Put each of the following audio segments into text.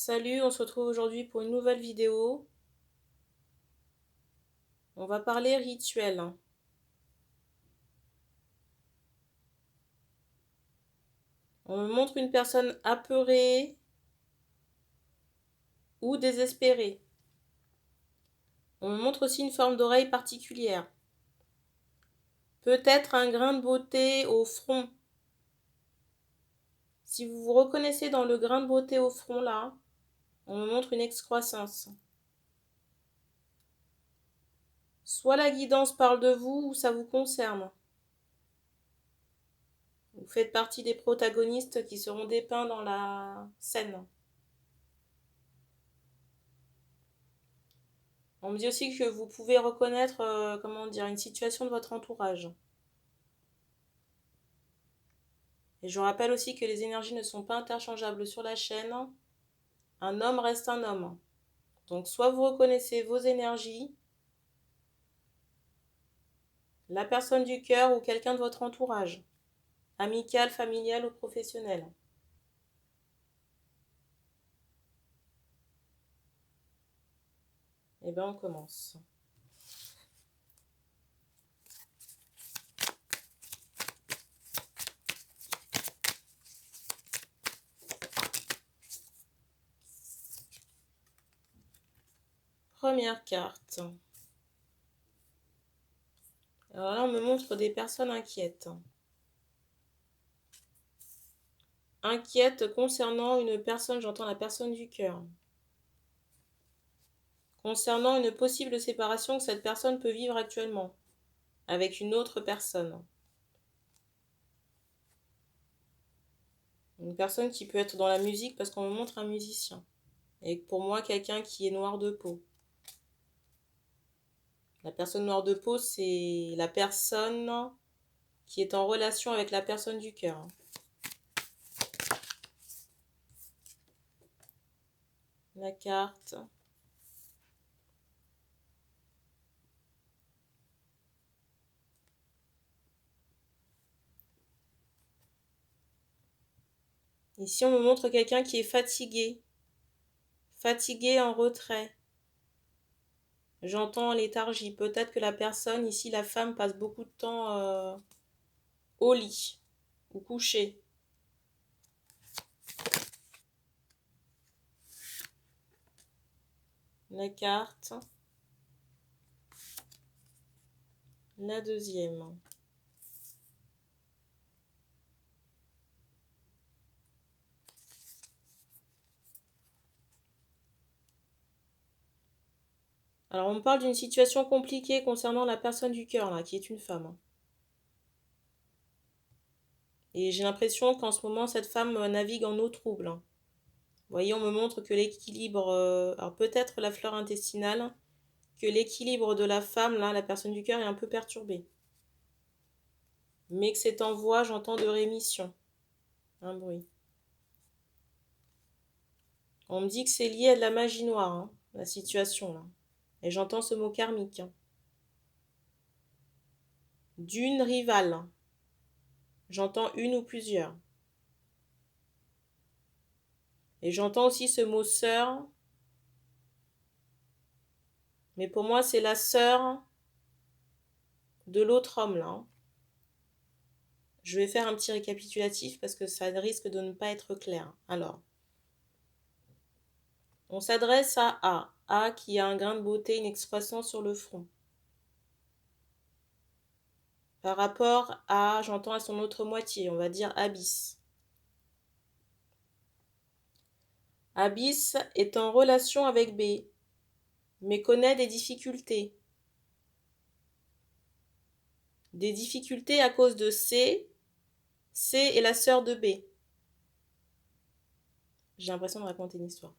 Salut, on se retrouve aujourd'hui pour une nouvelle vidéo. On va parler rituel. On me montre une personne apeurée ou désespérée. On me montre aussi une forme d'oreille particulière. Peut-être un grain de beauté au front. Si vous vous reconnaissez dans le grain de beauté au front là, on me montre une excroissance. Soit la guidance parle de vous ou ça vous concerne. Vous faites partie des protagonistes qui seront dépeints dans la scène. On me dit aussi que vous pouvez reconnaître, une situation de votre entourage. Et je rappelle aussi que les énergies ne sont pas interchangeables sur la chaîne. Un homme reste un homme. Donc soit vous reconnaissez vos énergies, la personne du cœur ou quelqu'un de votre entourage, amical, familial ou professionnel. Et bien on commence. Première carte. Alors là, on me montre des personnes inquiètes. Inquiètes concernant une personne, j'entends la personne du cœur. Concernant une possible séparation que cette personne peut vivre actuellement avec une autre personne. Une personne qui peut être dans la musique parce qu'on me montre un musicien. Et pour moi, quelqu'un qui est noir de peau. La personne noire de peau, c'est la personne qui est en relation avec la personne du cœur. La carte. Ici, on me montre quelqu'un qui est fatigué. Fatigué en retrait. J'entends léthargie. Peut-être que la personne, ici, la femme, passe beaucoup de temps au lit ou couchée. La carte. La deuxième. Alors, on me parle d'une situation compliquée concernant la personne du cœur, là, qui est une femme. Et j'ai l'impression qu'en ce moment, cette femme navigue en eau trouble. Vous voyez, on me montre que l'équilibre, alors peut-être la fleur intestinale, que l'équilibre de la femme, là, la personne du cœur, est un peu perturbé. Mais que c'est en voie, j'entends, de rémission. Un bruit. On me dit que c'est lié à de la magie noire, hein, la situation, là. Et j'entends ce mot karmique. Hein. D'une rivale. J'entends une ou plusieurs. Et j'entends aussi ce mot sœur. Mais pour moi, c'est la sœur de l'autre homme, là. Hein. Je vais faire un petit récapitulatif parce que ça risque de ne pas être clair. Alors, on s'adresse à A. A qui a un grain de beauté, une excroissance sur le front. Par rapport à, j'entends à son autre moitié, on va dire Abyss. Abyss est en relation avec B, mais connaît des difficultés. Des difficultés à cause de C. C est la sœur de B. J'ai l'impression de raconter une histoire.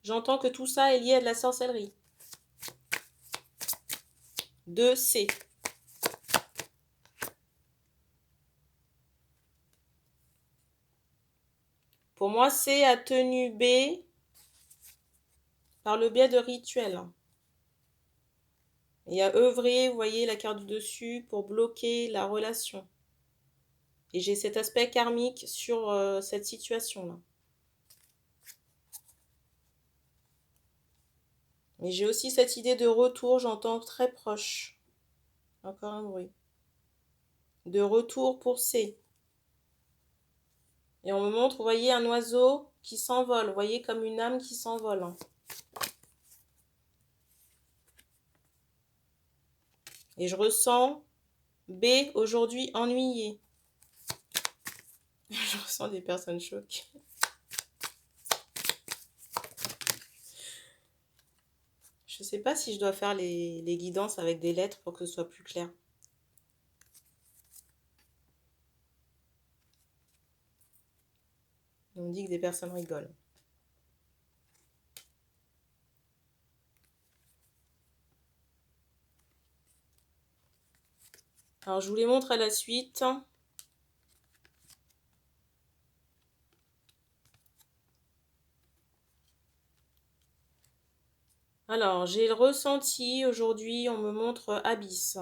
J'entends que tout ça est lié à de la sorcellerie. De C. Pour moi, C a tenu B par le biais de rituels. Et a œuvré, vous voyez la carte du dessus, pour bloquer la relation. Et j'ai cet aspect karmique sur cette situation-là. Mais j'ai aussi cette idée de retour, j'entends très proche. Encore un bruit. De retour pour C. Et on me montre, vous voyez, un oiseau qui s'envole. Vous voyez, comme une âme qui s'envole. Et je ressens B, aujourd'hui ennuyé. Je ressens des personnes choquées. Je ne sais pas si je dois faire les guidances avec des lettres pour que ce soit plus clair. On me dit que des personnes rigolent. Alors, je vous les montre à la suite. Alors, j'ai le ressenti aujourd'hui, on me montre Abyss.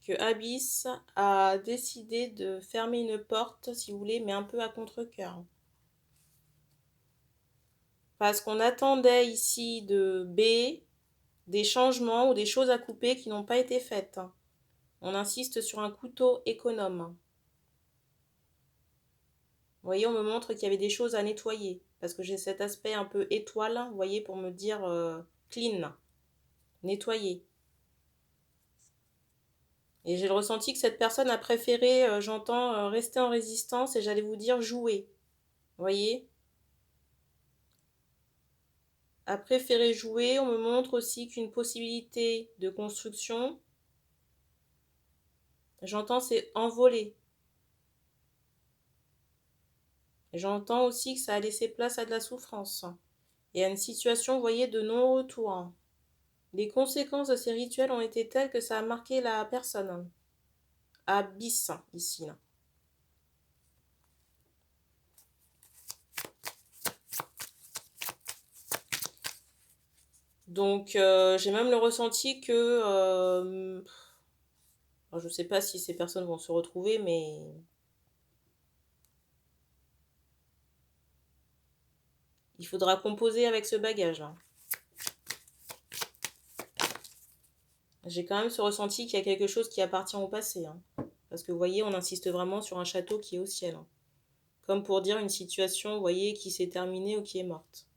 Que Abyss a décidé de fermer une porte, si vous voulez, mais un peu à contre-cœur. Parce qu'on attendait ici de B des changements ou des choses à couper qui n'ont pas été faites. On insiste sur un couteau économe. Vous voyez, on me montre qu'il y avait des choses à nettoyer. Parce que j'ai cet aspect un peu étoile, vous voyez, pour me dire clean, nettoyer. Et j'ai le ressenti que cette personne a préféré, j'entends, rester en résistance et j'allais vous dire jouer. Vous voyez? A préféré jouer, on me montre aussi qu'une possibilité de construction, j'entends, c'est envoler. J'entends aussi que ça a laissé place à de la souffrance et à une situation, vous voyez, de non-retour. Les conséquences de ces rituels ont été telles que ça a marqué la personne. Abyss, ici. Là. Donc, j'ai même le ressenti que... je ne sais pas si ces personnes vont se retrouver, mais... il faudra composer avec ce bagage-là. J'ai quand même ce ressenti qu'il y a quelque chose qui appartient au passé. Hein. Parce que vous voyez, on insiste vraiment sur un château qui est au ciel. Hein. Comme pour dire une situation, vous voyez, qui s'est terminée ou qui est morte.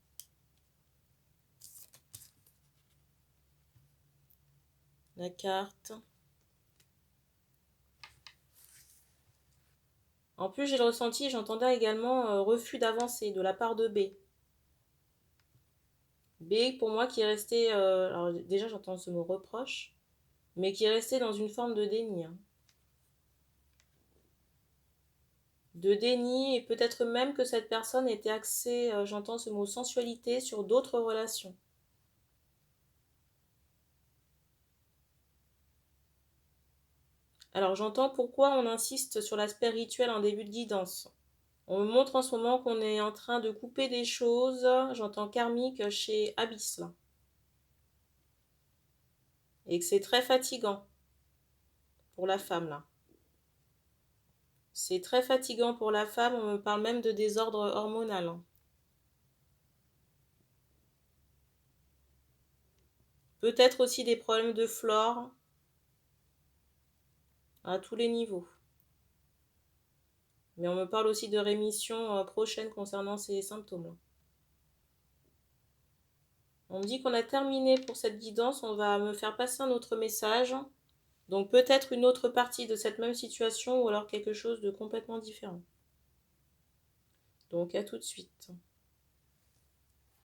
La carte. En plus, j'ai le ressenti, j'entendais également refus d'avancer de la part de B. B, pour moi, qui est resté... alors déjà, j'entends ce mot reproche, mais qui est resté dans une forme de déni. Hein. De déni, et peut-être même que cette personne était axée, j'entends ce mot sensualité, sur d'autres relations. Alors j'entends pourquoi on insiste sur l'aspect rituel en début de guidance. On me montre en ce moment qu'on est en train de couper des choses, j'entends karmique chez Abyss. Là. Et que c'est très fatigant pour la femme là. C'est très fatigant pour la femme, on me parle même de désordre hormonal. Peut-être aussi des problèmes de flore à tous les niveaux. Mais on me parle aussi de rémission prochaine concernant ces symptômes. On me dit qu'on a terminé pour cette guidance, on va me faire passer un autre message. Donc peut-être une autre partie de cette même situation ou alors quelque chose de complètement différent. Donc à tout de suite.